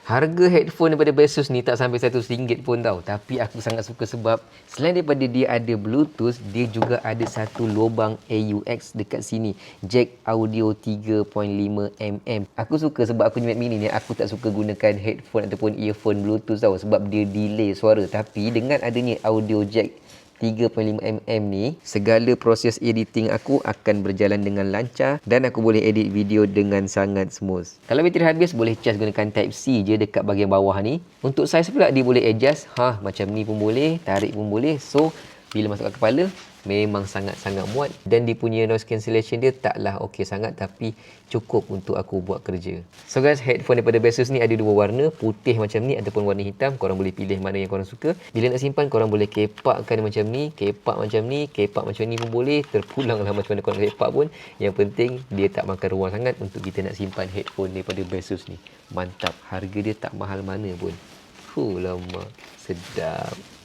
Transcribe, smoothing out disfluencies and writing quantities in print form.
Harga headphone daripada Besus ni tak sampai RM100 pun tau. Tapi aku sangat suka sebab selain daripada dia ada Bluetooth, dia juga ada satu lubang AUX dekat sini. Jack audio 3.5mm. Aku suka sebab aku ni Mac Mini ni, aku tak suka gunakan headphone ataupun earphone Bluetooth tau. Sebab dia delay suara. Tapi dengan adanya audio jack 3.5mm ni, segala proses editing aku akan berjalan dengan lancar dan aku boleh edit video dengan sangat smooth. Kalau bateri habis, boleh charge gunakan Type-C je dekat bahagian bawah ni. Untuk saiz pula dia boleh adjust, macam ni pun boleh, tarik pun boleh. So, bila masuk ke kepala, memang sangat-sangat muat dan dia punya noise cancellation dia taklah okey sangat tapi cukup untuk aku buat kerja. So guys, headphone daripada Besus ni ada dua warna, putih macam ni ataupun warna hitam. Korang boleh pilih mana yang korang suka. Bila nak simpan, korang boleh kepakkan macam ni, kepak macam ni, kepak macam ni pun boleh. Terpulanglah macam mana korang kepak pun. Yang penting dia tak makan ruang sangat untuk kita nak simpan headphone daripada Besus ni. Mantap, harga dia tak mahal mana pun. Lama, sedap.